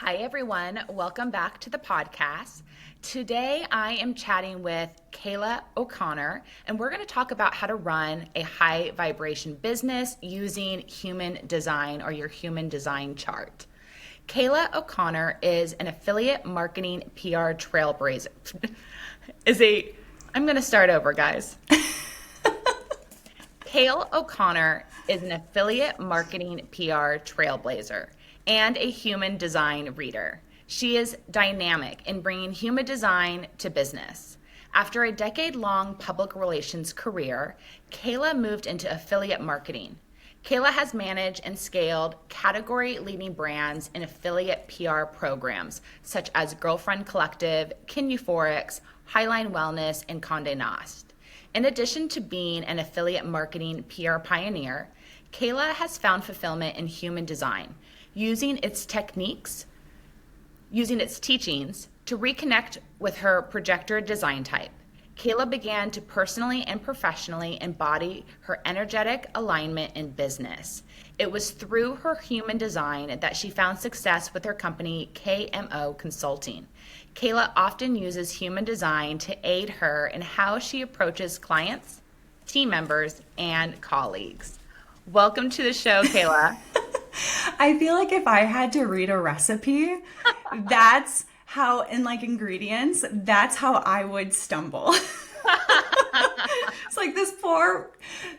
Hi, everyone. Welcome back to the podcast. Today, I am chatting with Kaila O'Connor, and we're going to talk about how to run a high vibration business using human design or your human design chart. Kaila O'Connor is an affiliate marketing PR trailblazer. I'm going to start over, guys. Kaila O'Connor is an affiliate marketing PR trailblazer and a human design reader. She is dynamic in bringing human design to business. After a decade-long public relations career, Kaila moved into affiliate marketing. Kaila has managed and scaled category-leading brands in affiliate PR programs such as Girlfriend Collective, Kin Euphorics, Highline Wellness, and Condé Nast. In addition to being an affiliate marketing PR pioneer, Kaila has found fulfillment in human design, using its teachings to reconnect with her projector design type. Kaila began to personally and professionally embody her energetic alignment in business. It was through her human design that she found success with her company, KMO Consulting. Kaila often uses human design to aid her in how she approaches clients, team members, and colleagues. Welcome to the show, Kaila. I feel like if I had to read a recipe, that's how, in like ingredients, that's how I would stumble. It's like this poor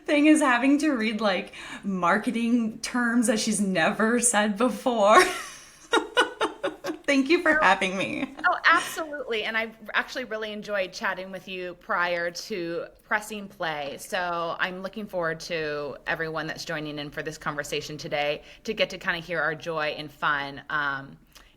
thing is having to read like marketing terms that she's never said before. Thank you for having me. Oh, absolutely. And I actually really enjoyed chatting with you prior to pressing play. So I'm looking forward to everyone that's joining in for this conversation today to get to kind of hear our joy and fun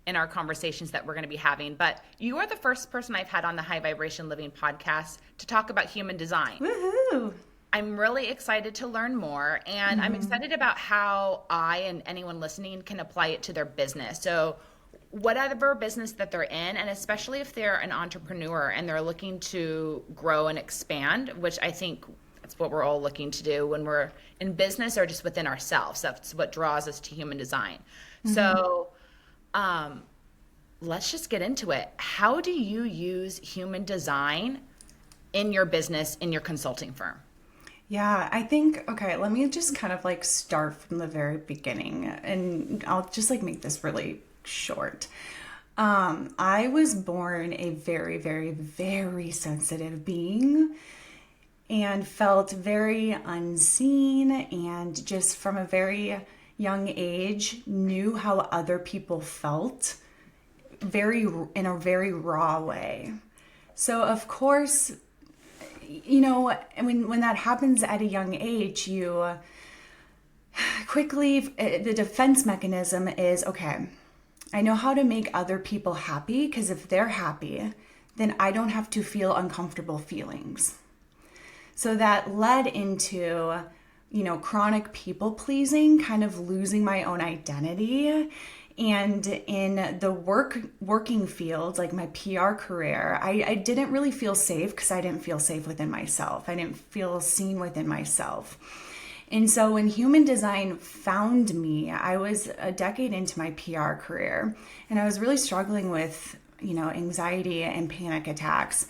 in our conversations that we're going to be having. But you are the first person I've had on the High Vibration Living podcast to talk about human design. Woohoo! I'm really excited to learn more, and I'm excited about how I and anyone listening can apply it to their business. So whatever business that they're in, and especially if they're an entrepreneur and they're looking to grow and expand, which I think that's what we're all looking to do when we're in business or just within ourselves. That's what draws us to human design. So let's just get into it. How do you use human design in your business, in your consulting firm? Yeah, I think, okay, let me just kind of like start from the very beginning, and I'll just like make this really short. I was born a very, very, very sensitive being and felt very unseen, and just from a very young age knew how other people felt in a very raw way. So of course, you know, when that happens at a young age, you quickly, the defense mechanism is, okay, I know how to make other people happy, because if they're happy, then I don't have to feel uncomfortable feelings. So that led into, you know, chronic people pleasing, kind of losing my own identity. And in the working field, like my PR career, I didn't really feel safe because I didn't feel safe within myself. I didn't feel seen within myself. And so when human design found me, I was a decade into my PR career, and I was really struggling with, you know, anxiety and panic attacks.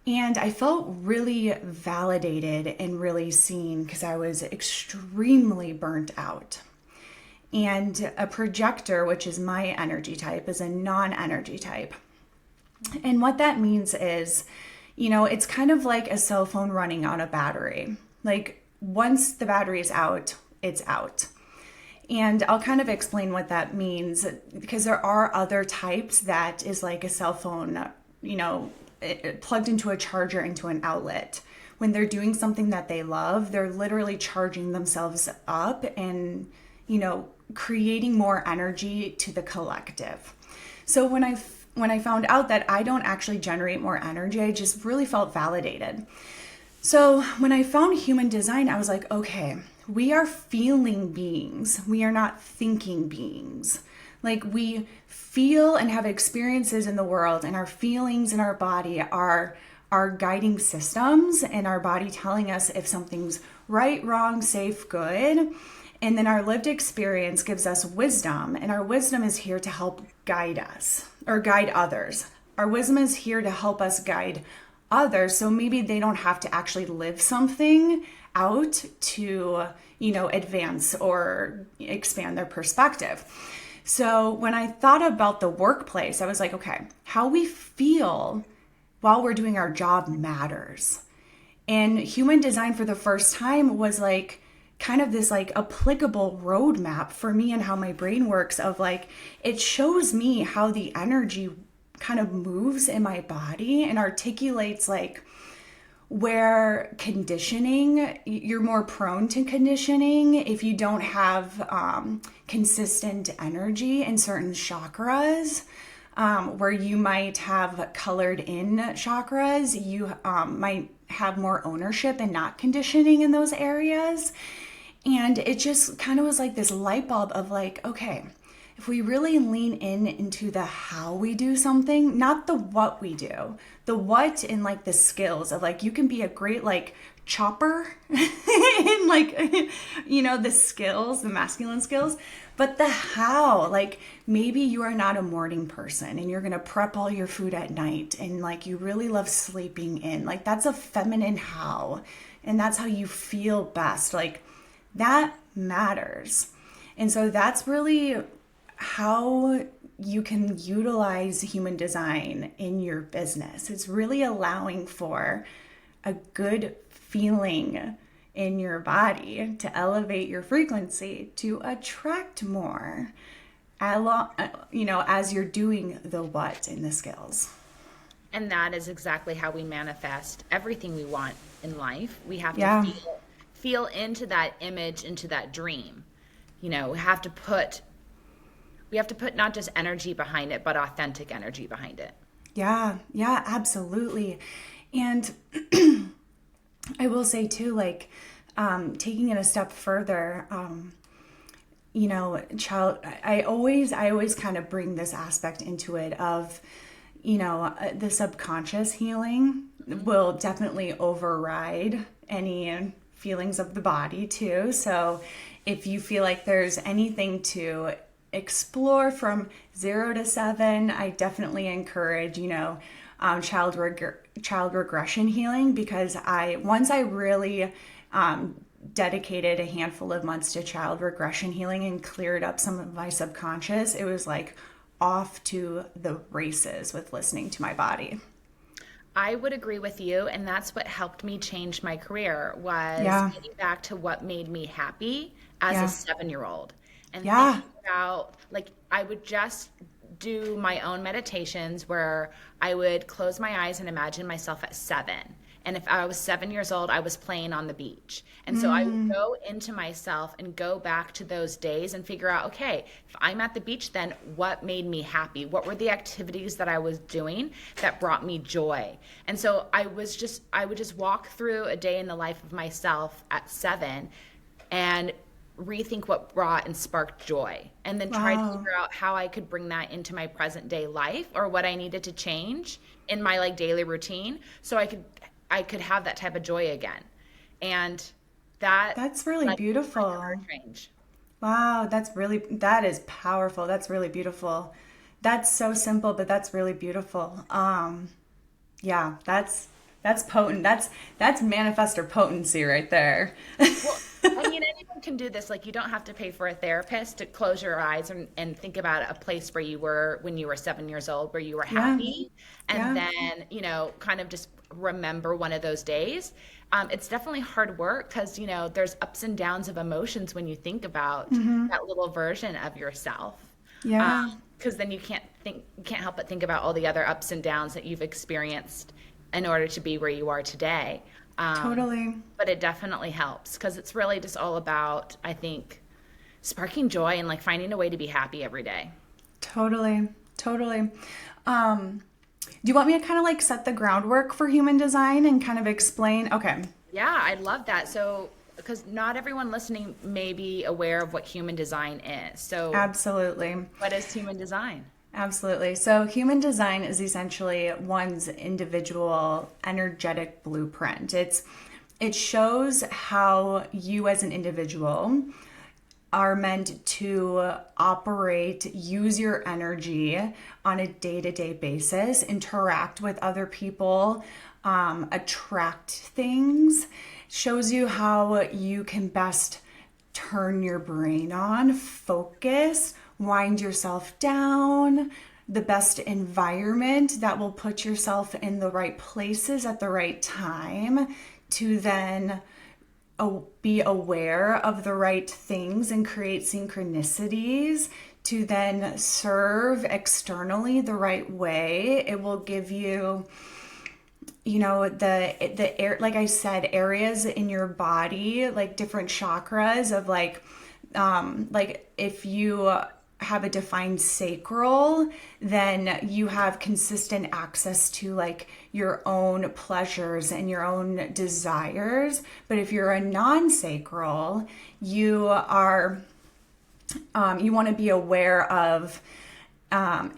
And I felt really validated and really seen because I was extremely burnt out. And a projector, which is my energy type, is a non-energy type. And what that means is, you know, it's kind of like a cell phone running out of battery. Like once the battery is out, it's out. And I'll kind of explain what that means, because there are other types that is like a cell phone, you know, plugged into a charger into an outlet. When they're doing something that they love, they're literally charging themselves up and, you know, creating more energy to the collective. So when I found out that I don't actually generate more energy, I just really felt validated. So when I found human design, I was like, okay, we are feeling beings. We are not thinking beings. Like we feel and have experiences in the world, and our feelings in our body are our guiding systems, and our body telling us if something's right, wrong, safe, good. And then our lived experience gives us wisdom, and our wisdom is here to help guide us or guide others. Our wisdom is here to help us guide others, so maybe they don't have to actually live something out to, advance or expand their perspective. So when I thought about the workplace, I was like, okay, how we feel while we're doing our job matters. And human design for the first time was like kind of this like applicable roadmap for me and how my brain works of like, it shows me how the energy kind of moves in my body and articulates like where conditioning, you're more prone to conditioning if you don't have consistent energy in certain chakras, where you might have colored in chakras, you might have more ownership and not conditioning in those areas. And it just kind of was like this light bulb of like, okay, if we really lean into the how we do something, not the what we do, the what and like the skills of like, you can be a great like chopper and like, the skills, the masculine skills, but the how, like maybe you are not a morning person and you're going to prep all your food at night and like you really love sleeping in, like that's a feminine how, and that's how you feel best. Like that matters. And so that's really how you can utilize human design in your business. It's really allowing for a good feeling in your body to elevate your frequency to attract more, as you're doing the what and the skills. And that is exactly how we manifest everything we want in life. We have to feel into that image, into that dream. We have to put not just energy behind it, but authentic energy behind it. Yeah, absolutely. And I will say too, like, taking it a step further, I always kind of bring this aspect into it of, the subconscious healing will definitely override any feelings of the body too. So if you feel like there's anything to explore from 0 to 7, I definitely encourage, child regression healing, because once I really dedicated a handful of months to child regression healing and cleared up some of my subconscious, it was like off to the races with listening to my body. I would agree with you, and that's what helped me change my career was getting back to what made me happy as a 7-year-old. And thinking about, like, I would just do my own meditations where I would close my eyes and imagine myself at 7. And if I was 7 years old, I was playing on the beach. And so I would go into myself and go back to those days and figure out, okay, if I'm at the beach, then what made me happy? What were the activities that I was doing that brought me joy? And so I would just walk through a day in the life of myself at 7 and rethink what brought and sparked joy, and then try to figure out how I could bring that into my present day life, or what I needed to change in my like daily routine so I could have that type of joy again. And that's really beautiful. Change. Wow, that is powerful. That's really beautiful. That's so simple, but that's really beautiful. That's potent. That's manifestor potency right there. Well, anyone can do this. Like, you don't have to pay for a therapist to close your eyes and think about a place where you were when you were 7 years old, where you were happy, and then, kind of just remember one of those days. It's definitely hard work because, there's ups and downs of emotions when you think about that little version of yourself. Yeah. Because then you can't help but think about all the other ups and downs that you've experienced in order to be where you are today. Totally. But it definitely helps because it's really just all about, I think, sparking joy and like finding a way to be happy every day. Totally. Do you want me to kind of like set the groundwork for human design and kind of explain? Okay. Yeah, I'd love that. So, because not everyone listening may be aware of what human design is. So, absolutely. What is human design? Absolutely. So human design is essentially one's individual energetic blueprint. It shows how you as an individual are meant to operate, use your energy on a day-to-day basis, interact with other people, attract things. Shows you how you can best turn your brain on, focus, wind yourself down, the best environment that will put yourself in the right places at the right time to then be aware of the right things and create synchronicities to then serve externally the right way. It will give you, the air, like I said, areas in your body, like different chakras of like if you have a defined sacral, then you have consistent access to like your own pleasures and your own desires. But if you're a non-sacral, you are you want to be aware of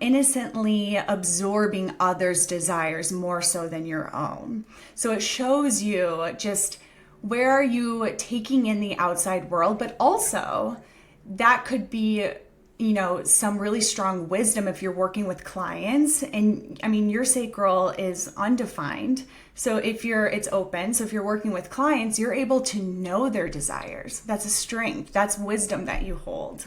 innocently absorbing others' desires more so than your own. So it shows you just where are you taking in the outside world, but also that could be some really strong wisdom if you're working with clients. And I mean, your sacral is undefined. So it's open. So if you're working with clients, you're able to know their desires. That's a strength. That's wisdom that you hold.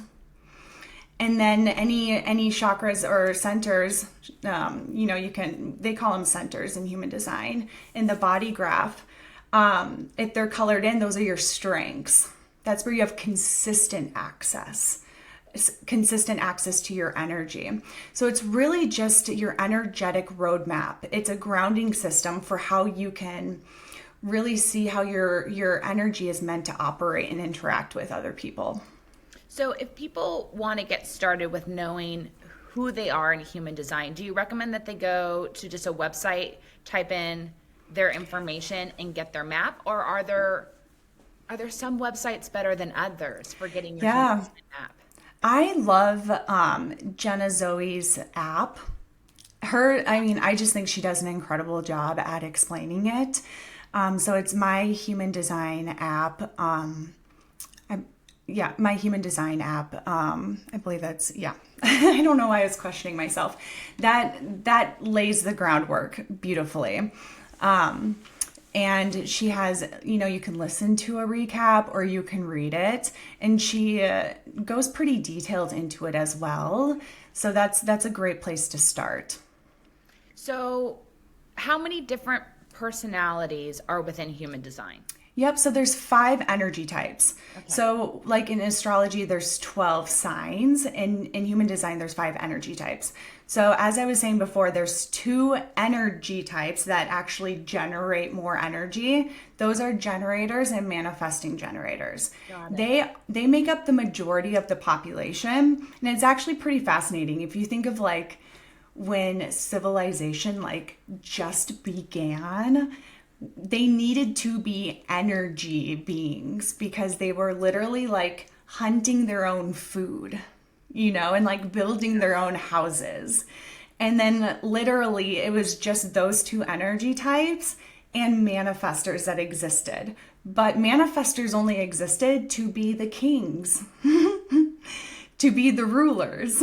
And then any chakras or centers, they call them centers in human design in the body graph. If they're colored in, those are your strengths. That's where you have consistent access to your energy. So it's really just your energetic roadmap. It's a grounding system for how you can really see how your energy is meant to operate and interact with other people. So if people want to get started with knowing who they are in human design, do you recommend that they go to just a website, type in their information and get their map? Or are there some websites better than others for getting your human design map? I love Jenna Zoe's app. I just think she does an incredible job at explaining it. So it's My Human Design app. My Human Design app. I believe that's, I don't know why I was questioning myself. That lays the groundwork beautifully. And she has, you can listen to a recap or you can read it. And she goes pretty detailed into it as well. So that's a great place to start. So how many different personalities are within human design? Yep, so there's 5 energy types. Okay. So like in astrology, there's 12 signs. In human design, there's 5 energy types. So as I was saying before, there's 2 energy types that actually generate more energy. Those are generators and manifesting generators. They make up the majority of the population. And it's actually pretty fascinating. If you think of like when civilization like just began, they needed to be energy beings because they were literally like hunting their own food, and like building their own houses. And then literally it was just those 2 energy types and manifestors that existed. But manifestors only existed to be the kings, to be the rulers.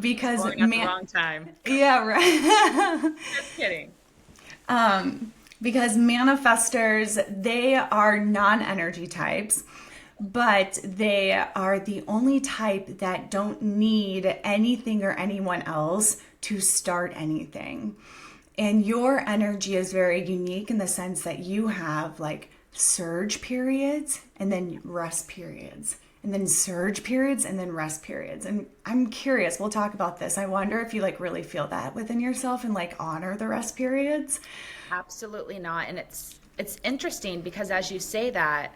Because at the wrong time. Yeah, right. Just kidding. Because manifestors, they are non-energy types, but they are the only type that don't need anything or anyone else to start anything. And your energy is very unique in the sense that you have like surge periods and then rest periods. And then surge periods and then rest periods. And I'm curious, we'll talk about this. I wonder if you like really feel that within yourself and like honor the rest periods. Absolutely not. And it's interesting because as you say that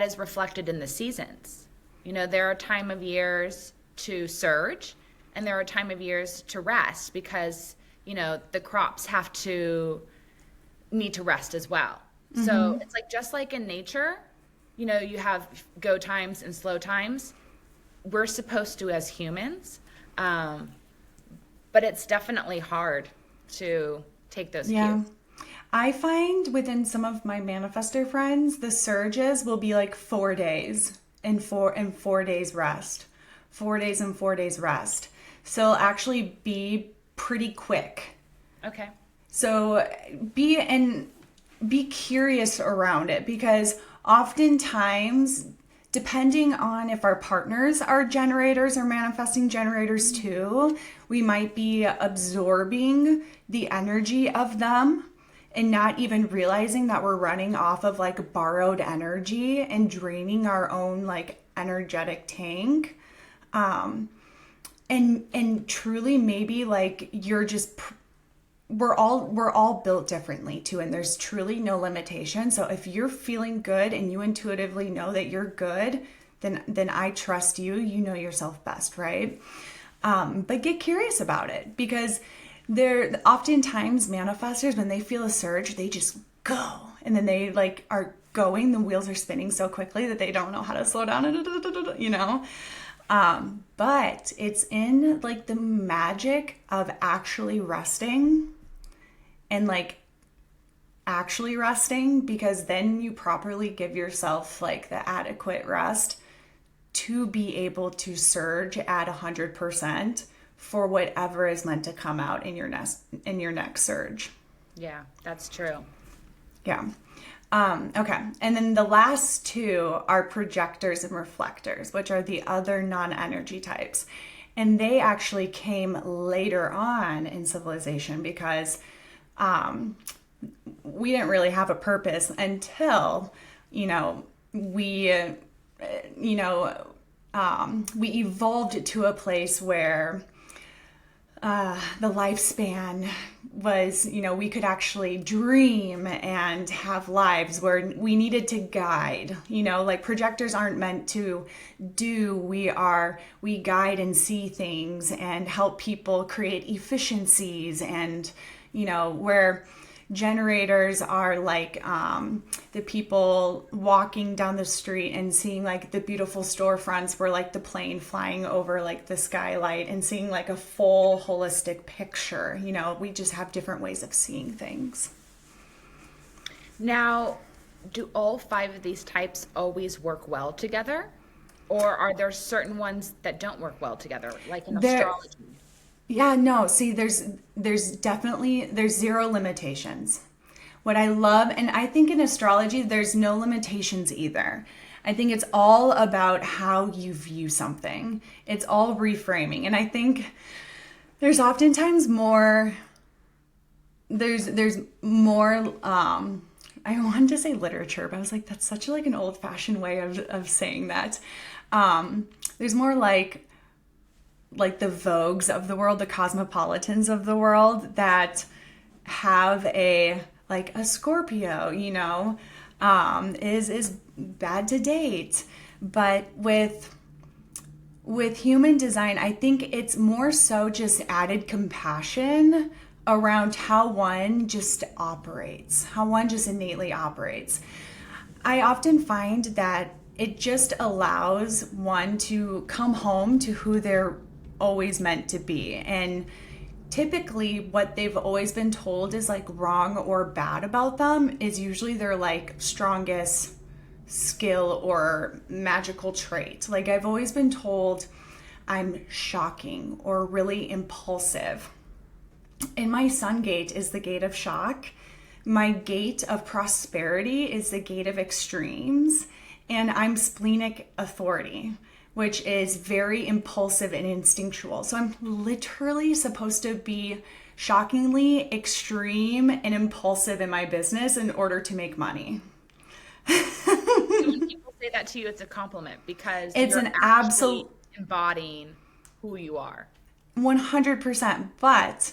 is reflected in the seasons. There are time of years to surge and there are time of years to rest because, the crops need to rest as well. Mm-hmm. So it's like, just like in nature, you have go times and slow times. We're supposed to as humans, but it's definitely hard to take those cues. I find within some of my manifestor friends, the surges will be like 4 days and 4 days rest, 4 days and 4 days rest. So it'll actually be pretty quick. Okay. So be curious around it, because oftentimes, depending on if our partners are generators or manifesting generators too, we might be absorbing the energy of them and not even realizing that we're running off of like borrowed energy and draining our own like energetic tank. And truly maybe like you're just we're all built differently too, and there's truly no limitation. So if you're feeling good and you intuitively know that you're good, then I trust you. You know yourself best, right? But get curious about it, because they're oftentimes manifestors, when they feel a surge, they just go, and then they like are going. The wheels are spinning so quickly that they don't know how to slow down, you know. But it's in like the magic of actually resting and like actually resting, because then you properly give yourself like the adequate rest to be able to surge at 100% for whatever is meant to come out in your next surge. Yeah, that's true. Yeah. Okay. And then the last two are projectors and reflectors, which are the other non-energy types. And they actually came later on in civilization, because we didn't really have a purpose until, we evolved to a place where the lifespan was, we could actually dream and have lives where we needed to guide, like projectors aren't meant to do, we guide and see things and help people create efficiencies, and, where generators are like the people walking down the street and seeing like the beautiful storefronts where like the plane flying over like the skylight and seeing like a full holistic picture. We just have different ways of seeing things. Now, do all 5 of these types always work well together? Or are there certain ones that don't work well together, like in astrology? Yeah, no, see, there's zero limitations. What I love, and I think in astrology, there's no limitations either. I think it's all about how you view something. It's all reframing. And I think there's oftentimes more, there's more, I wanted to say literature, but I was like, that's such like an old fashioned way of saying that. There's more like the Vogues of the world, the cosmopolitans of the world that have a Scorpio, is bad to date. But with human design, I think it's more so just added compassion around how one just operates, how one just innately operates. I often find that it just allows one to come home to who they're always meant to be. And typically what they've always been told is like wrong or bad about them is usually their like strongest skill or magical trait. Like I've always been told I'm shocking or really impulsive. And my sun gate is the gate of shock. My gate of prosperity is the gate of extremes. And I'm splenic authority, which is very impulsive and instinctual. So I'm literally supposed to be shockingly extreme and impulsive in my business in order to make money. So when people say that to you, it's a compliment, because It's you're an actually absolute embodying who you are. 100%. But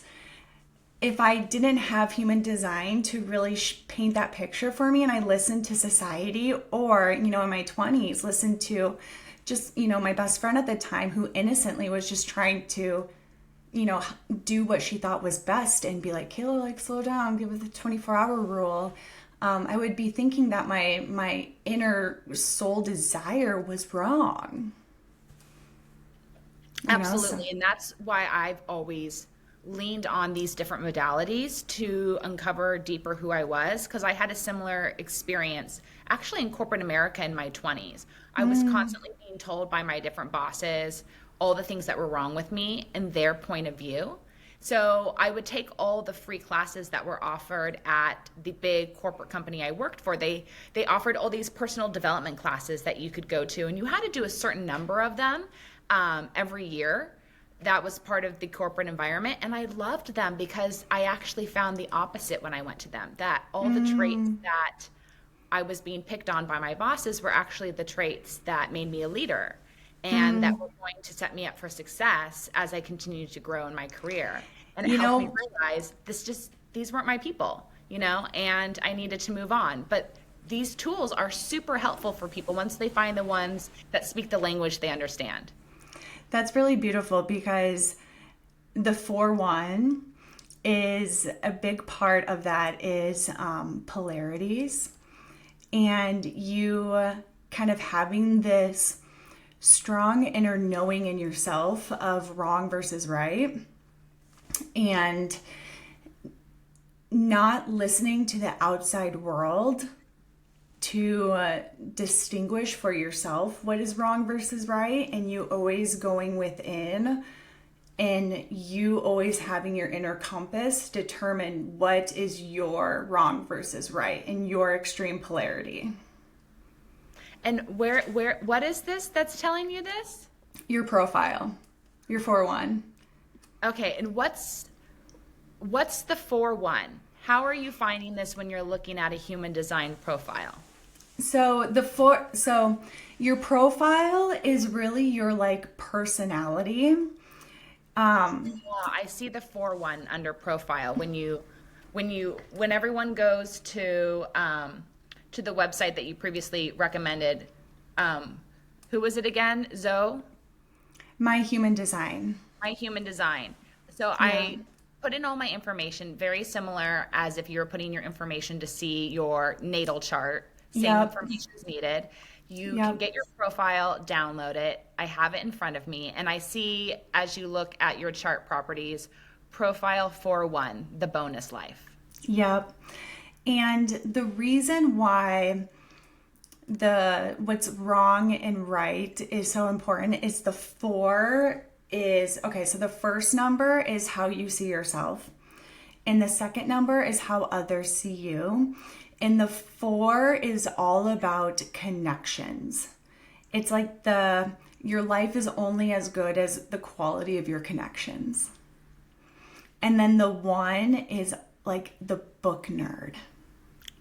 if I didn't have human design to really paint that picture for me, and I listened to society, or, in my 20s, listened to just, my best friend at the time who innocently was just trying to, do what she thought was best and be like, Kaila, like slow down, give it the 24-hour rule. I would be thinking that my inner soul desire was wrong. Absolutely. And that's why I've always leaned on these different modalities to uncover deeper who I was, because I had a similar experience actually in corporate America in my 20s. I was constantly being told by my different bosses all the things that were wrong with me and their point of view. So I would take all the free classes that were offered at the big corporate company I worked for. They offered all these personal development classes that you could go to, and you had to do a certain number of them every year. That was part of the corporate environment, and I loved them because I actually found the opposite when I went to them, that all the traits that I was being picked on by my bosses were actually the traits that made me a leader and that were going to set me up for success as I continued to grow in my career. And it helped me realize these weren't my people, and I needed to move on. But these tools are super helpful for people once they find the ones that speak the language they understand. That's really beautiful, because the 4-1 is a big part of that is polarities, and you kind of having this strong inner knowing in yourself of wrong versus right, and not listening to the outside world to distinguish for yourself what is wrong versus right, and you always going within and you always having your inner compass determine what is your wrong versus right and your extreme polarity. And what is this that's telling you this? Your profile, your 4-1. Okay, and what's the 4-1? How are you finding this when you're looking at a human design profile? So your profile is really your like personality. I see the 4-1 under profile when everyone goes to the website that you previously recommended. Who was it again? Zoe? My Human Design. My Human Design. So yeah. I put in all my information, very similar as if you were putting your information to see your natal chart. Same information is needed. You can get your profile, download it. I have it in front of me, and I see, as you look at your chart properties, profile 4-1, the bonus life. Yep. And the reason why what's wrong and right is so important is the 4 is, okay, so the first number is how you see yourself. And the second number is how others see you. And the 4 is all about connections. It's like your life is only as good as the quality of your connections. And then the 1 is like the book nerd.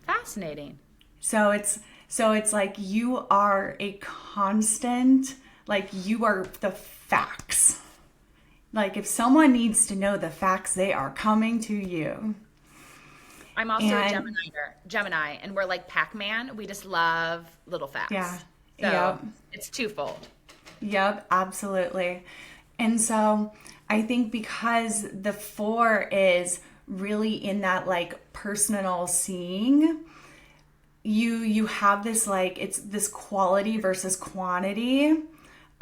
Fascinating. So it's like you are a constant, like you are the facts. Like if someone needs to know the facts, they are coming to you. I'm also a Gemini, and we're like Pac-Man. We just love little facts. Yeah. So it's twofold. Yep, absolutely. And so I think because the 4 is really in that like personal seeing, you have this like, it's this quality versus quantity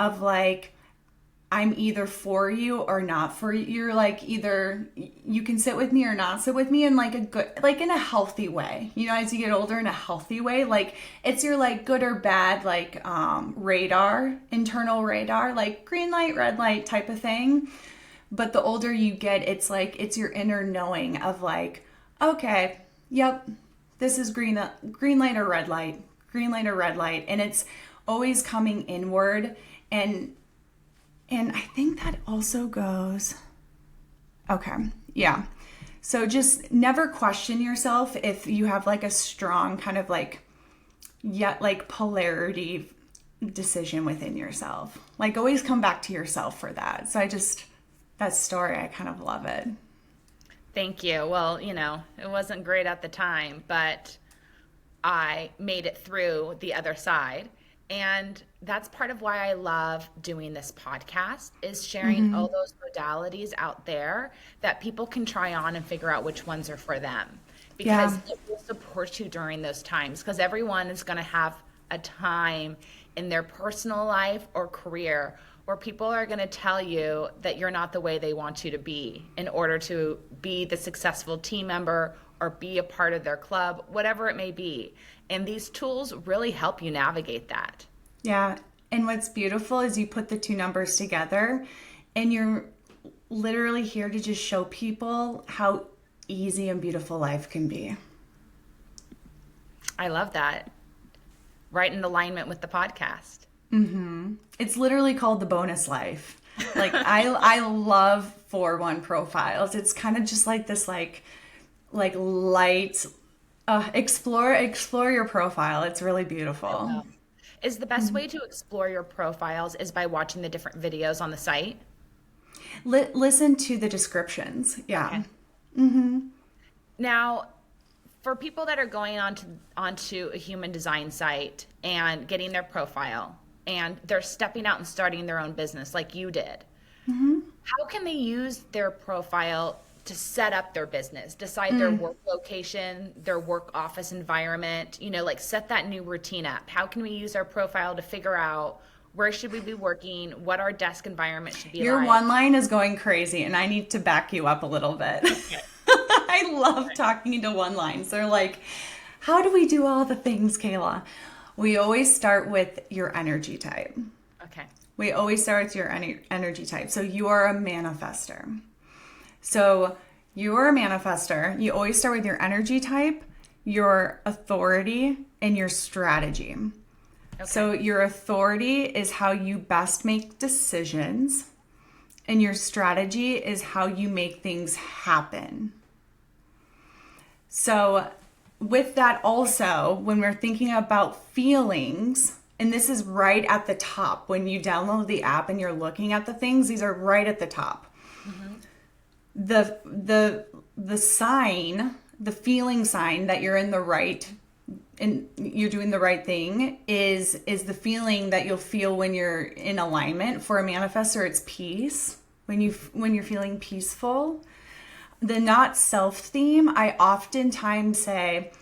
of like, I'm either for you or not for you. You're like, either you can sit with me or not sit with me in like a good, like in a healthy way, as you get older, in a healthy way. Like it's your like good or bad, like internal radar, like green light, red light type of thing. But the older you get, it's like, it's your inner knowing of like, okay, yep, this is green light or red light, green light or red light. And it's always coming inward. And I think that also goes, okay, yeah. So just never question yourself if you have like a strong kind of like, polarity decision within yourself. Like always come back to yourself for that. So that story, I kind of love it. Thank you. Well, it wasn't great at the time, but I made it through the other side. And that's part of why I love doing this podcast, is sharing all those modalities out there that people can try on and figure out which ones are for them. Because it will support you during those times, because everyone is going to have a time in their personal life or career where people are going to tell you that you're not the way they want you to be in order to be the successful team member or be a part of their club, whatever it may be. And these tools really help you navigate that. Yeah. And what's beautiful is you put the two numbers together and you're literally here to just show people how easy and beautiful life can be. I love that. Right in alignment with the podcast. Mm-hmm. It's literally called the bonus life. Like I love 4-1 profiles. It's kind of just like this like light explore your profile. It's really beautiful. Is the best way to explore your profiles is by watching the different videos on the site? Listen to the descriptions. Yeah. Okay. Mm-hmm. Now, for people that are going onto a human design site and getting their profile and they're stepping out and starting their own business like you did, how can they use their profile to set up their business, decide their work location, their work office environment, like set that new routine up? How can we use our profile to figure out where should we be working, what our desk environment should be Your like? one line is going crazy and I need to back you up a little bit. Okay. I love talking into one lines. They're like, how do we do all the things, Kaila? We always start with your energy type. Okay. We always start with your energy type. So you are a manifester. So you are a manifester. You always start with your energy type, your authority, and your strategy. Okay. So your authority is how you best make decisions, and your strategy is how you make things happen. So with that also, when we're thinking about feelings, and this is right at the top, when you download the app and you're looking at the things, these are right at the top. The sign, the feeling sign that you're in the right and you're doing the right thing is the feeling that you'll feel when you're in alignment. For a manifestor, it's peace. When you're feeling peaceful. The not self theme, I oftentimes say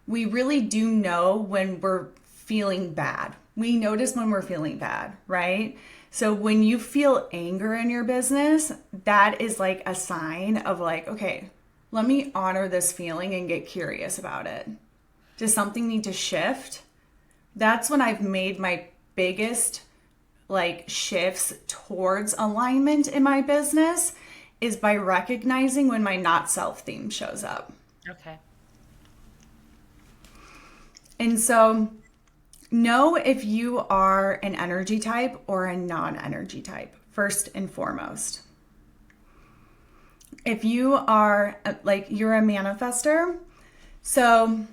we really do know when we're feeling bad. We notice when we're feeling bad, right? So when you feel anger in your business, that is like a sign of like, okay, let me honor this feeling and get curious about it. Does something need to shift? That's when I've made my biggest like shifts towards alignment in my business, is by recognizing when my not self theme shows up. Okay. And so know if you are an energy type or a non-energy type, first and foremost. If you are you're a manifester, so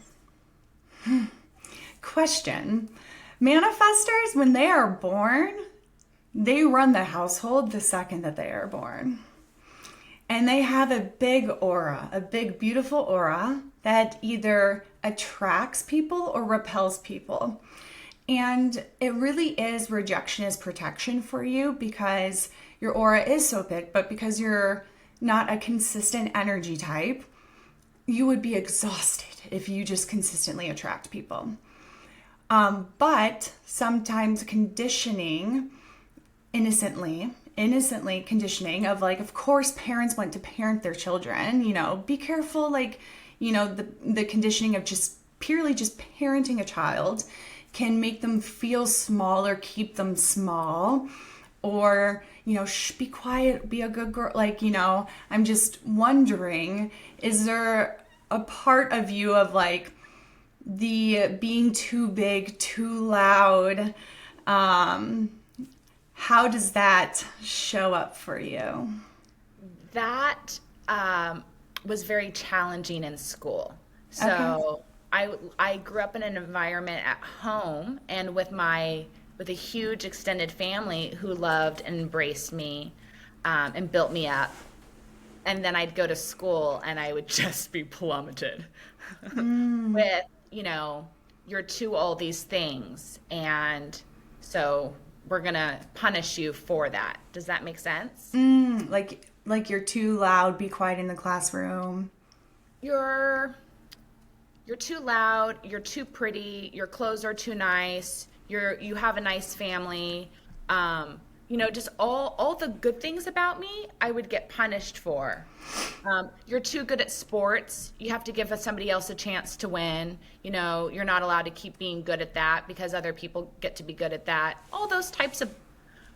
question, manifestors, when they are born, they run the household the second that they are born. And they have a big aura, a big, beautiful aura that either attracts people or repels people. And it really is rejection is protection for you because your aura is so big, but because you're not a consistent energy type, you would be exhausted if you just consistently attract people. But sometimes conditioning, innocently conditioning of like, of course parents want to parent their children, be careful, the conditioning of just purely just parenting a child can make them feel small or keep them small, or be quiet, be a good girl, I'm just wondering, is there a part of you of like the being too big, too loud, how does that show up for you? That was very challenging in school. So I grew up in an environment at home and with a huge extended family who loved and embraced me and built me up. And then I'd go to school and I would just be plummeted with, you're too old, these things. And so we're going to punish you for that. Does that make sense? Like you're too loud, be quiet in the classroom. You're too loud, you're too pretty, your clothes are too nice, you have a nice family, just all the good things about me, I would get punished for. You're too good at sports. You have to give somebody else a chance to win. You're not allowed to keep being good at that because other people get to be good at that. All those types of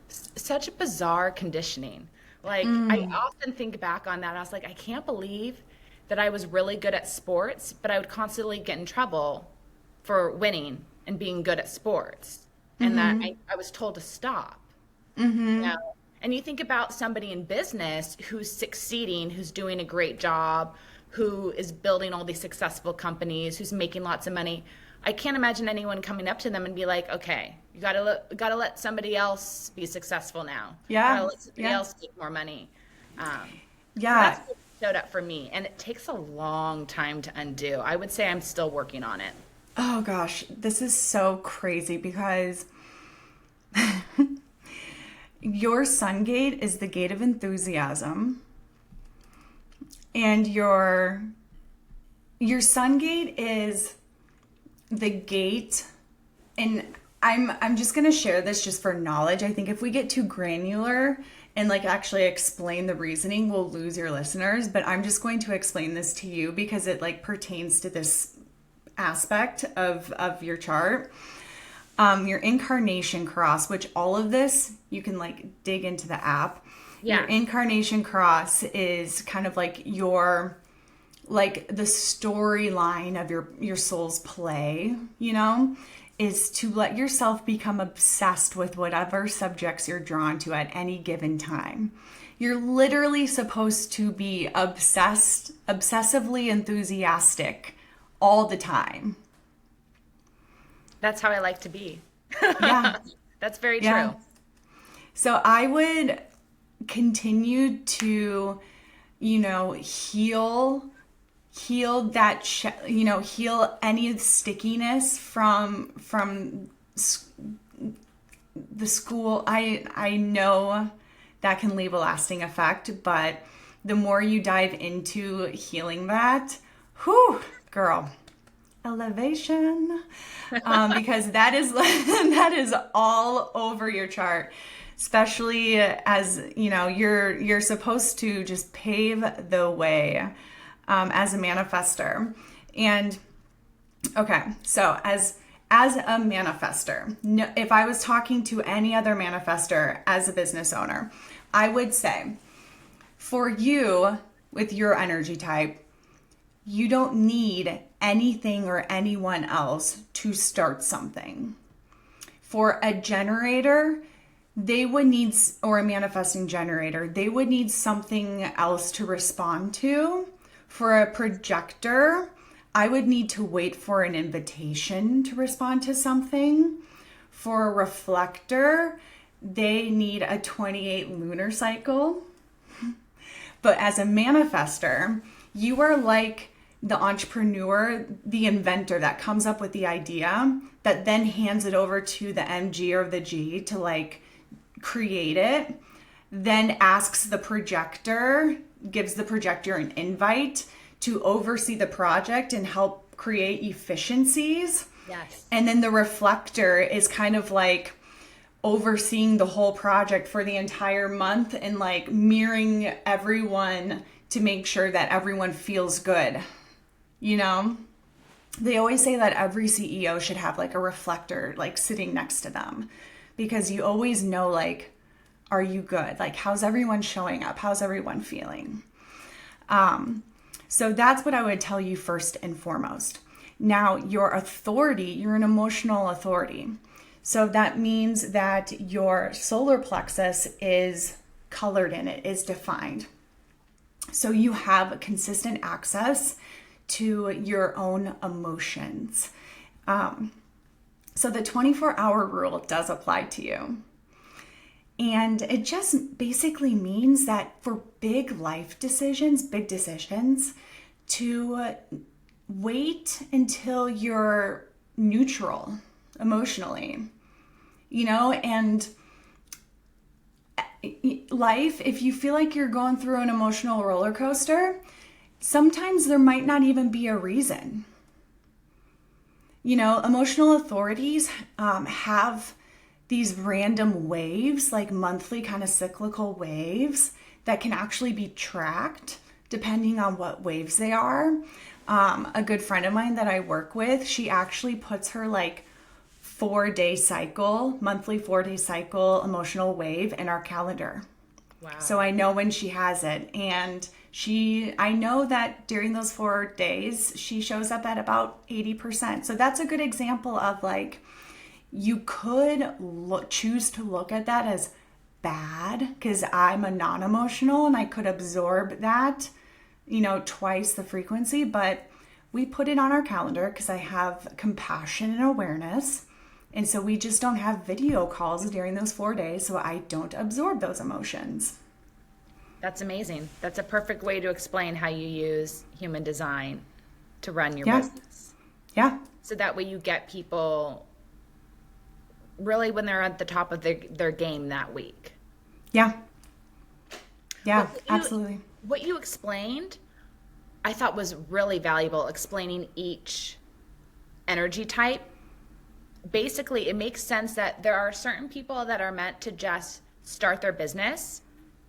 such a bizarre conditioning. Like, I often think back on that. I was like, I can't believe that I was really good at sports, but I would constantly get in trouble for winning and being good at sports, and that I was told to stop. And you think about somebody in business who's succeeding, who's doing a great job, who is building all these successful companies, who's making lots of money. I can't imagine anyone coming up to them and be like, okay, you gotta let somebody else be successful now. Yeah. Gotta let somebody else make more money. So Yeah. that's what showed up for me, and it takes a long time to undo. I would say I'm still working on it. Oh gosh, this is so crazy because your sun gate is the gate of enthusiasm, and your sun gate is the gate, and I'm just going to share this just for knowledge. I think if we get too granular and like actually explain the reasoning, we'll lose your listeners, but I'm just going to explain this to you because it like pertains to this aspect of your chart. Your incarnation cross, which all of this you can like dig into the app. Yeah. Your incarnation cross is kind of like your like the storyline of your soul's play, is to let yourself become obsessed with whatever subjects you're drawn to at any given time. You're literally supposed to be obsessively enthusiastic all the time. That's how I like to be. Yeah. That's very Yeah. true. So I would continue to, heal any stickiness from the school. I know that can leave a lasting effect, but the more you dive into healing that, whew, girl, elevation, because that is that is all over your chart, especially as you're supposed to just pave the way as a manifester. And okay, so as a manifester, if I was talking to any other manifester as a business owner, I would say for you with your energy type, you don't need anything or anyone else to start something. For a generator, they would need, or a manifesting generator, they would need something else to respond to. For a projector, I would need to wait for an invitation to respond to something. For a reflector, they need a 28 lunar cycle. But as a manifester, you are like the entrepreneur, the inventor that comes up with the idea that then hands it over to the MG or the G to like create it, then asks the projector, gives the projector an invite to oversee the project and help create efficiencies. Yes. And then the reflector is kind of like overseeing the whole project for the entire month and like mirroring everyone to make sure that everyone feels good. They always say that every CEO should have like a reflector like sitting next to them, because you always know, like, are you good? Like, how's everyone showing up? How's everyone feeling? So that's what I would tell you first and foremost. Now, your authority, you're an emotional authority. So that means that your solar plexus is colored in, it is defined. So you have consistent access to your own emotions. So the 24-hour rule does apply to you. And it just basically means that for big life decisions, big decisions, to wait until you're neutral emotionally, and life, if you feel like you're going through an emotional roller coaster, sometimes there might not even be a reason. Emotional authorities have these random waves, like monthly kind of cyclical waves that can actually be tracked depending on what waves they are. A good friend of mine that I work with, she actually puts her like 4-day cycle, monthly 4-day cycle emotional wave in our calendar. Wow. So I know when she has it. And I know that during those 4 days, she shows up at about 80%. So that's a good example of like, you could choose to look at that as bad because I'm a non-emotional and I could absorb that, twice the frequency, but we put it on our calendar because I have compassion and awareness. And so we just don't have video calls during those 4 days, so I don't absorb those emotions. That's amazing. That's a perfect way to explain how you use human design to run your Yeah. business. Yeah. So that way you get people really when they're at the top of their game that week. Yeah. Yeah, But absolutely. What you explained, I thought was really valuable, explaining each energy type. Basically, it makes sense that there are certain people that are meant to just start their business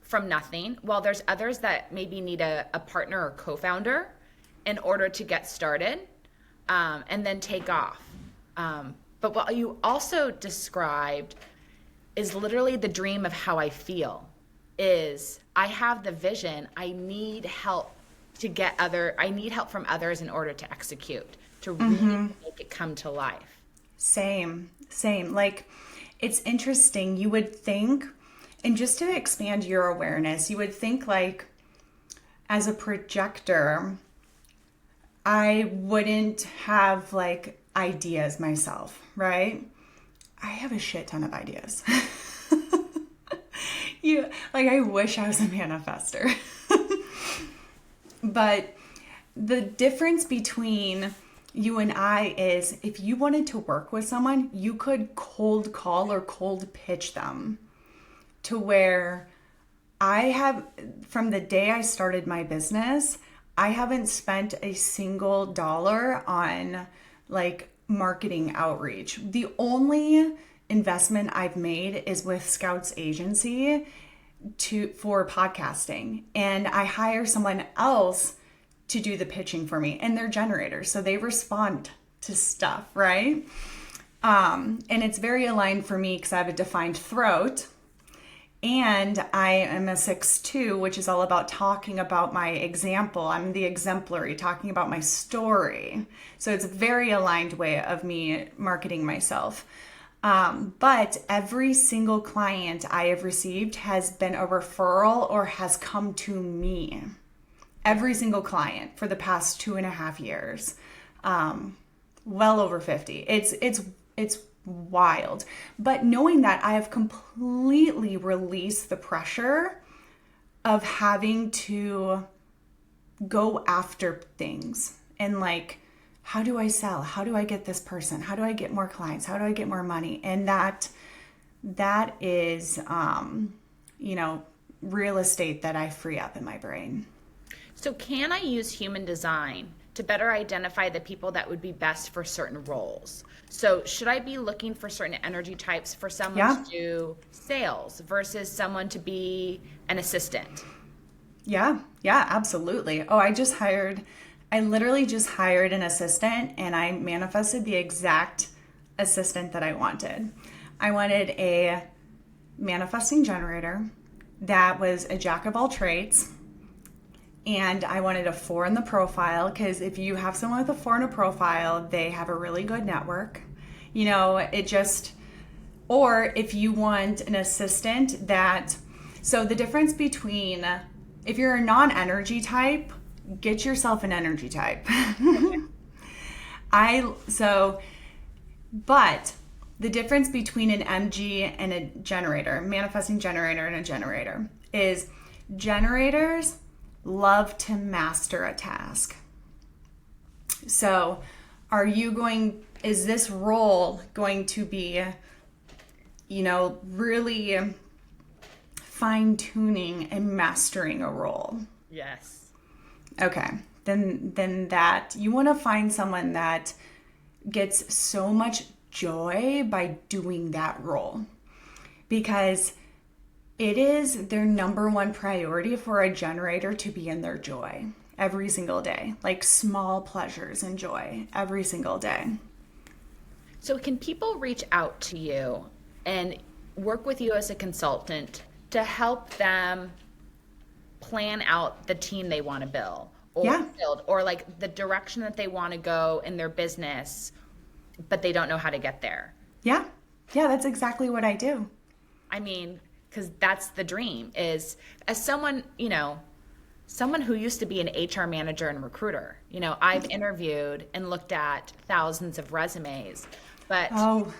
from nothing, while there's others that maybe need a partner or co-founder in order to get started and then take off. But what you also described is literally the dream of how I feel. Is I have the vision, I need help I need help from others in order to execute, to really make it come to life. Same. Like, it's interesting. You would think, and just to expand your awareness, you would think like, as a projector, I wouldn't have like ideas myself, right? I have a shit ton of ideas. I wish I was a manifester. But the difference between you and I is if you wanted to work with someone, you could cold call or cold pitch them to where from the day I started my business, I haven't spent a single dollar on like marketing outreach. The only investment I've made is with Scouts Agency for podcasting, and I hire someone else to do the pitching for me, and they're generators, so they respond to stuff, right? And it's very aligned for me because I have a defined throat, and I am a 6'2", which is all about talking about my example. I'm the exemplary, talking about my story. So it's a very aligned way of me marketing myself. But every single client I have received has been a referral or has come to me. Every single client for the past 2.5 years. Well over 50. It's wild. But knowing that, I have completely released the pressure of having to go after things and like, how do I sell? How do I get this person? How do I get more clients? How do I get more money? And that is, real estate that I free up in my brain. So can I use human design to better identify the people that would be best for certain roles? So should I be looking for certain energy types for someone to do sales versus someone to be an assistant? Yeah, absolutely. Oh, I literally just hired an assistant, and I manifested the exact assistant that I wanted. I wanted a manifesting generator that was a jack of all trades, and I wanted a 4 in the profile, because if you have someone with a 4 in a profile, they have a really good network. Or if you want an assistant so the difference between, if you're a non-energy type, get yourself an energy type. But the difference between an MG and a generator, manifesting generator and a generator, is generators love to master a task. So is this role going to be, really fine-tuning and mastering a role? Yes. Okay. Then that you want to find someone that gets so much joy by doing that role, because it is their number one priority for a generator to be in their joy every single day, like small pleasures and joy every single day. So, can people reach out to you and work with you as a consultant to help them plan out the team they want to Yeah. build, or like the direction that they want to go in their business, but they don't know how to get there? Yeah. Yeah, that's exactly what I do. I mean, because that's the dream, is as someone, someone who used to be an HR manager and recruiter, I've interviewed and looked at thousands of resumes, but Oh,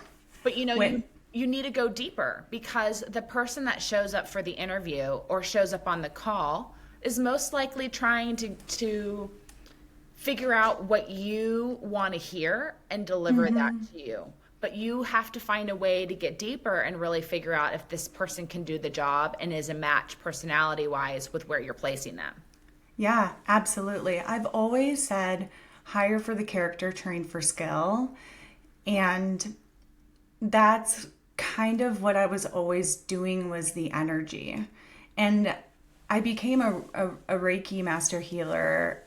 you wait. you need to go deeper, because the person that shows up for the interview or shows up on the call is most likely trying to figure out what you want to hear and deliver that to you. But you have to find a way to get deeper and really figure out if this person can do the job and is a match personality wise with where you're placing them. Yeah, absolutely. I've always said hire for the character, train for skill. And that's kind of what I was always doing, was the energy. And I became a Reiki master healer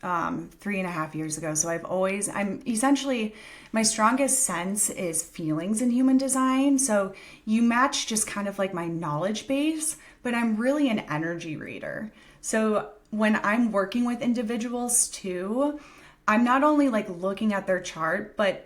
3.5 years ago. So I'm essentially, my strongest sense is feelings in human design. So you match just kind of like my knowledge base, but I'm really an energy reader. So when I'm working with individuals too, I'm not only like looking at their chart, but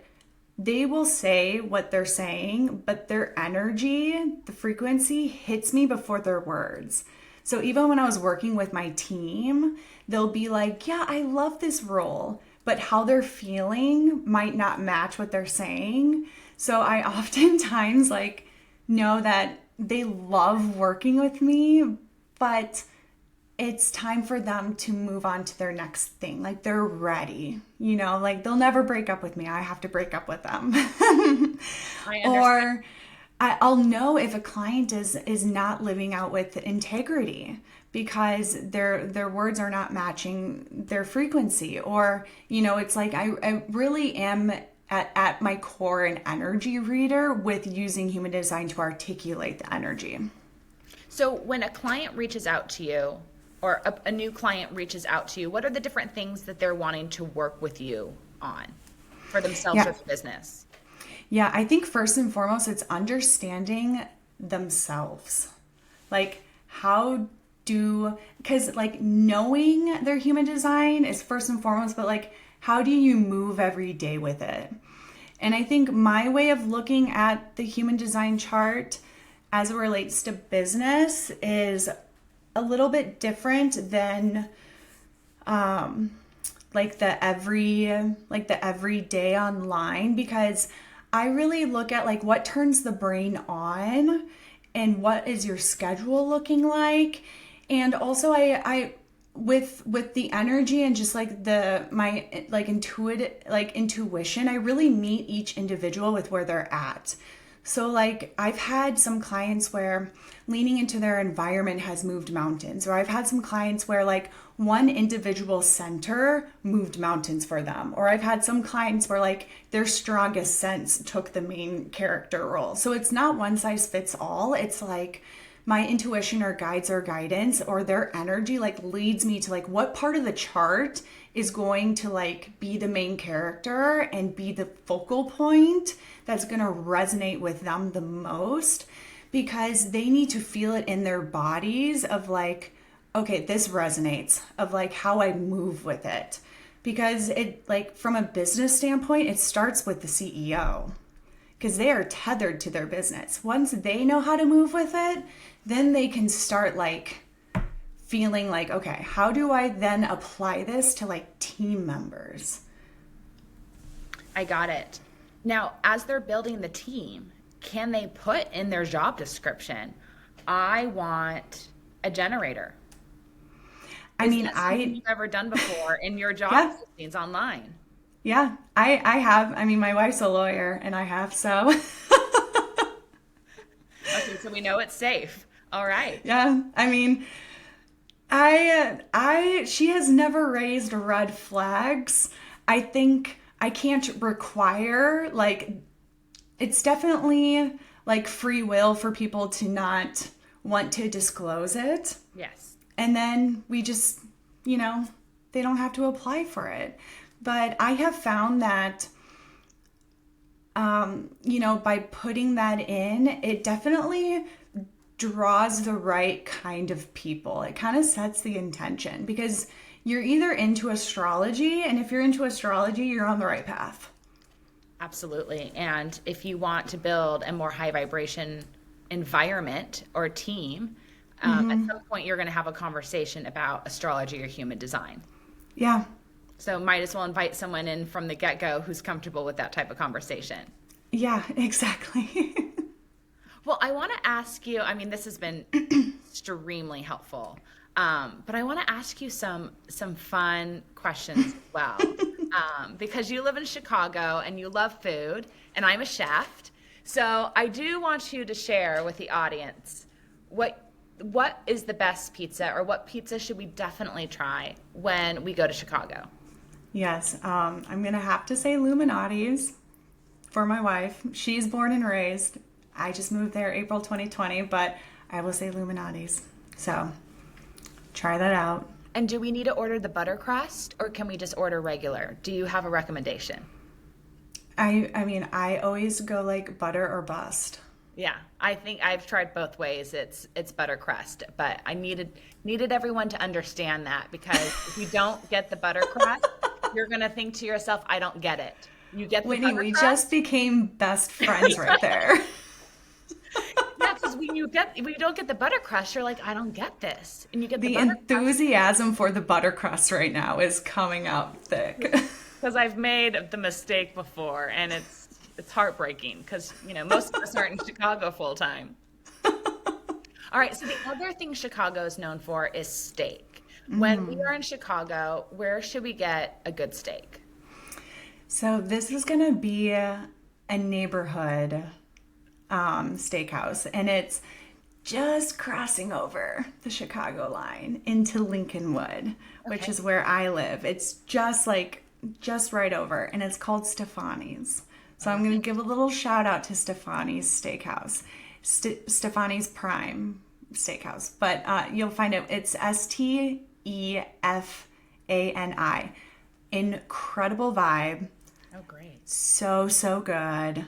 they will say what they're saying, but their energy, the frequency hits me before their words. So even when I was working with my team, they'll be like, yeah, I love this role, but how they're feeling might not match what they're saying. So I oftentimes like know that they love working with me, but it's time for them to move on to their next thing. Like they're ready, like they'll never break up with me. I have to break up with them. I understand. Or I'll know if a client is not living out with integrity because their words are not matching their frequency. Or, it's like I really am at my core an energy reader with using human design to articulate the energy. So when a client reaches out to you, or a new client reaches out to you, what are the different things that they're wanting to work with you on for themselves Yeah. or for business? Yeah, I think first and foremost, it's understanding themselves. Like, because like knowing their human design is first and foremost, but like, how do you move every day with it? And I think my way of looking at the human design chart as it relates to business is a little bit different than like the everyday online, because I really look at like what turns the brain on and what is your schedule looking like. And also I with the energy and just like my like intuition, I really meet each individual with where they're at. So like I've had some clients where leaning into their environment has moved mountains, or I've had some clients where like one individual center moved mountains for them, or I've had some clients where like their strongest sense took the main character role. So it's not one size fits all. It's like my intuition or guides or guidance or their energy like leads me to like what part of the chart is going to like be the main character and be the focal point that's going to resonate with them the most, because they need to feel it in their bodies of like, okay, this resonates, of like how I move with it. Because it like from a business standpoint, it starts with the CEO, because they are tethered to their business. Once they know how to move with it, then they can start like feeling like, okay, how do I then apply this to like team members? I got it. Now, as they're building the team, can they put in their job description, I want a generator? I Is mean, that something you've ever done before in your job yeah, listings online? yeah, I have. I mean, my wife's a lawyer and I have, so Okay, so we know it's safe. All right. yeah, I mean, she has never raised red flags. I think I can't require like it's definitely like free will for people to not want to disclose it. Yes. And then we just, they don't have to apply for it. But I have found that, by putting that in, it definitely draws the right kind of people. It kind of sets the intention because you're either into astrology, and if you're into astrology, you're on the right path. Absolutely. And if you want to build a more high vibration environment or team, at some point you're going to have a conversation about astrology or human design. Yeah. So might as well invite someone in from the get-go who's comfortable with that type of conversation. Yeah, exactly. Well, I want to ask you, I mean, this has been extremely helpful, but I want to ask you some fun questions as well, because you live in Chicago and you love food, and I'm a chef. So I do want you to share with the audience what is the best pizza, or what pizza should we definitely try when we go to Chicago? Yes, I'm going to have to say Illuminati's for my wife. She's born and raised. I just moved there April 2020, but I will say Illuminati's. So try that out. And do we need to order the butter crust, or can we just order regular? Do you have a recommendation? I mean, I always go like butter or bust. Yeah, I think I've tried both ways. It's butter crust, but I needed everyone to understand that, because if you don't get the butter crust, you're gonna think to yourself, I don't get it. You get the Whitney, butter we crust? just became best friends right there. Yeah, because when you don't get the butter crust, you're like, I don't get this, and you get The the butter crust. enthusiasm for the butter crust right now is coming out thick. Because I've made the mistake before, and it's heartbreaking because, most of us aren't in Chicago full time. All right, so the other thing Chicago is known for is steak. When we are in Chicago, where should we get a good steak? So this is going to be a neighborhood steakhouse, and it's just crossing over the Chicago line into Lincolnwood, which is where I live. It's just right over, and it's called Stefani's. So I'm going to give a little shout out to Stefani's Steakhouse, Stefani's Prime Steakhouse. But you'll find it. It's Stefani. Incredible vibe. Oh, great. So good.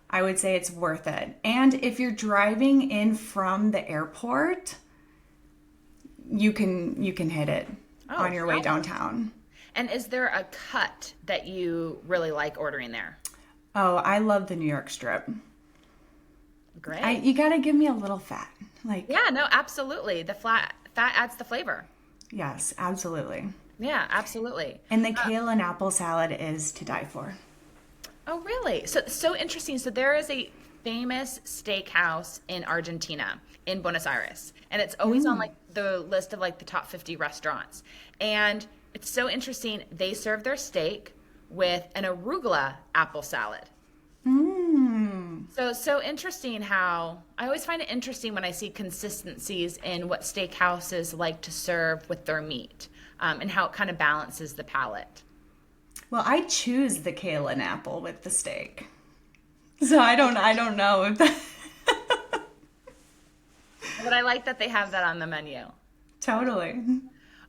I would say it's worth it. And if you're driving in from the airport, you can hit it on your way downtown. And is there a cut that you really like ordering there? Oh, I love the New York strip. Great. You got to give me a little fat. Yeah, no, absolutely. The fat adds the flavor. Yes, absolutely. Yeah, absolutely. And the kale and apple salad is to die for. Oh, really? So interesting. So there is a famous steakhouse in Argentina, in Buenos Aires, and it's always on the list of the top 50 restaurants. And it's so interesting. They serve their steak with an arugula apple salad. So interesting how I always find it interesting when I see consistencies in what steakhouses like to serve with their meat, and how it kind of balances the palate. Well, I choose the kale and apple with the steak. So I don't know if that But I like that they have that on the menu. Totally.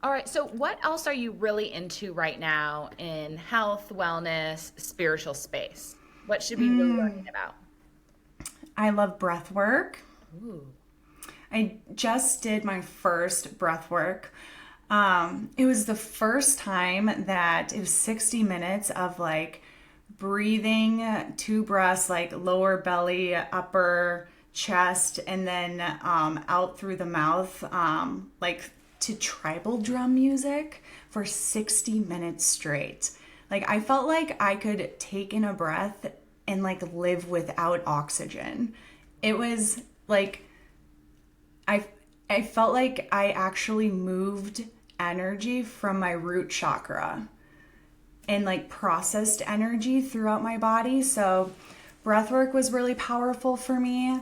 All right, so what else are you really into right now in health, wellness, spiritual space? What should we be learning about? I love breath work. Ooh. I just did my first breath work. It was the first time that it was 60 minutes of breathing, 2 breaths, lower belly, upper chest, and then out through the mouth, to tribal drum music for 60 minutes straight. I felt like I could take in a breath and live without oxygen. It was I felt like I actually moved energy from my root chakra and processed energy throughout my body. So breath work was really powerful for me.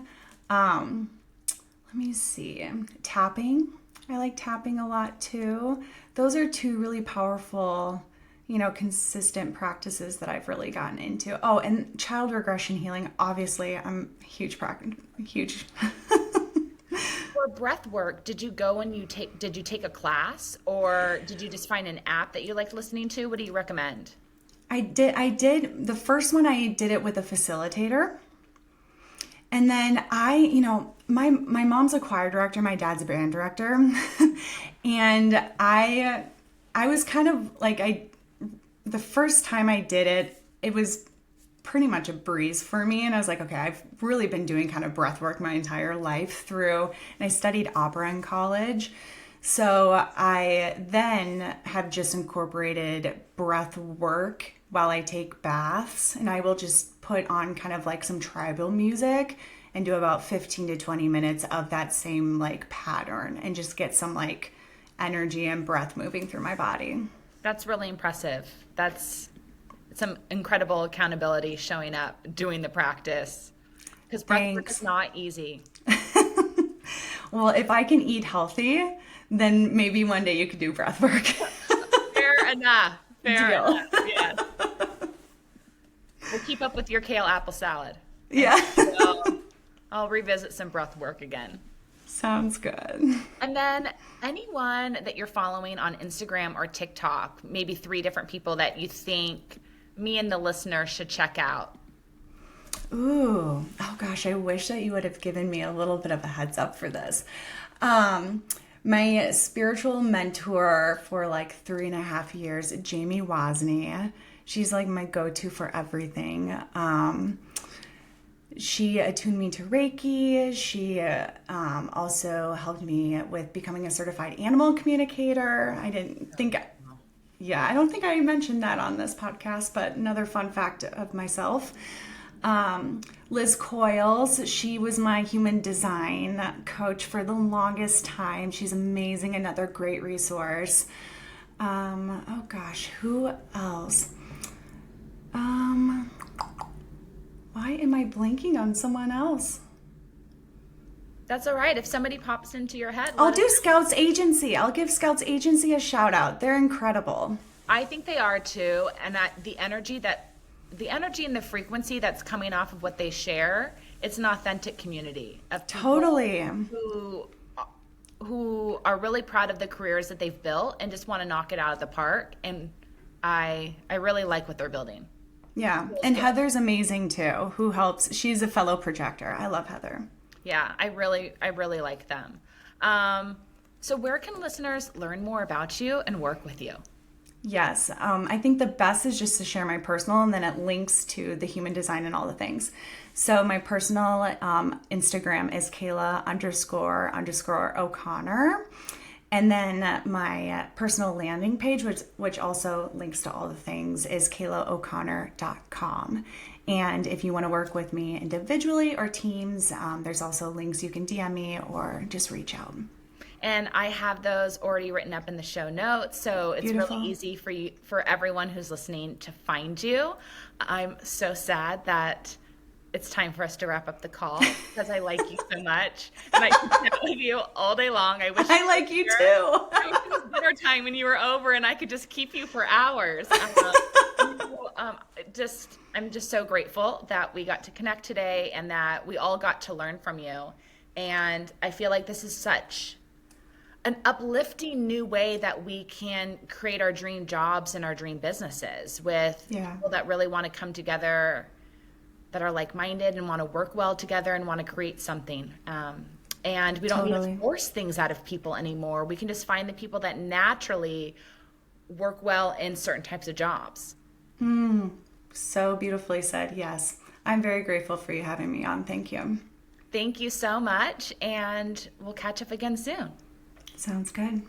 Let me see. Tapping. I like tapping a lot too. Those are 2 really powerful, consistent practices that I've really gotten into. Oh, and child regression healing. Obviously, I'm huge. For breath work, did you go and did you take a class, or did you just find an app that you liked listening to? What do you recommend? I did. The first one, I did it with a facilitator. And then my mom's a choir director, my dad's a band director. And I was kind of like, the first time I did it, it was pretty much a breeze for me. And I was like, okay, I've really been doing kind of breath work my entire life through, and I studied opera in college. So I then have just incorporated breath work while I take baths, and I will just put on kind of like some tribal music and do about 15 to 20 minutes of that same like pattern and just get some like energy and breath moving through my body. That's really impressive. That's some incredible accountability showing up, doing the practice. Because breath work is not easy. Well, if I can eat healthy, then maybe one day you could do breath work. Fair enough. Fair Deal. enough. Yes. We'll keep up with your kale apple salad. Yeah. I'll revisit some breath work again. Sounds good. And then anyone that you're following on Instagram or TikTok, maybe 3 different people that you think me and the listener should check out. Ooh, oh gosh, I wish that you would have given me a little bit of a heads up for this. My spiritual mentor for like 3.5 years, Jamie Wozni, she's like my go-to for everything. She attuned me to Reiki. She also helped me with becoming a certified animal communicator. I don't think I mentioned that on this podcast, but another fun fact of myself. Liz Coyles, she was my human design coach for the longest time. She's amazing, another great resource. Oh gosh, who else? Why am I blanking on someone else? That's all right. If somebody pops into your head, I'll do Scouts Agency. I'll give Scouts Agency a shout out. They're incredible. I think they are too, and that the energy and the frequency that's coming off of what they share, it's an authentic community of people Totally. who are really proud of the careers that they've built and just want to knock it out of the park. And I really like what they're building. Yeah, and Heather's amazing too, who helps. She's a fellow projector. I love Heather. Yeah, I really like them. So where can listeners learn more about you and work with you? Yes, I think the best is just to share my personal, and then it links to the human design and all the things. So my personal Instagram is Kaila__O'Connor. And then my personal landing page, which also links to all the things, is KailaO'Connor.com. And if you want to work with me individually or teams, there's also links you can DM me or just reach out. And I have those already written up in the show notes, so it's Beautiful. really easy for everyone who's listening to find you. I'm so sad that it's time for us to wrap up the call because I like you so much, and I can chat with you all day long. I wish I like you too. I wish it was dinner time when you were over, and I could just keep you for hours. I'm just so grateful that we got to connect today, and that we all got to learn from you. And I feel like this is such an uplifting new way that we can create our dream jobs and our dream businesses with people that really want to come together, that are like-minded and want to work well together and want to create something. And we don't need to force things out of people anymore. We can just find the people that naturally work well in certain types of jobs. So beautifully said. Yes. I'm very grateful for you having me on. Thank you. Thank you so much. And we'll catch up again soon. Sounds good.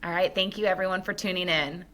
All right. Thank you everyone for tuning in.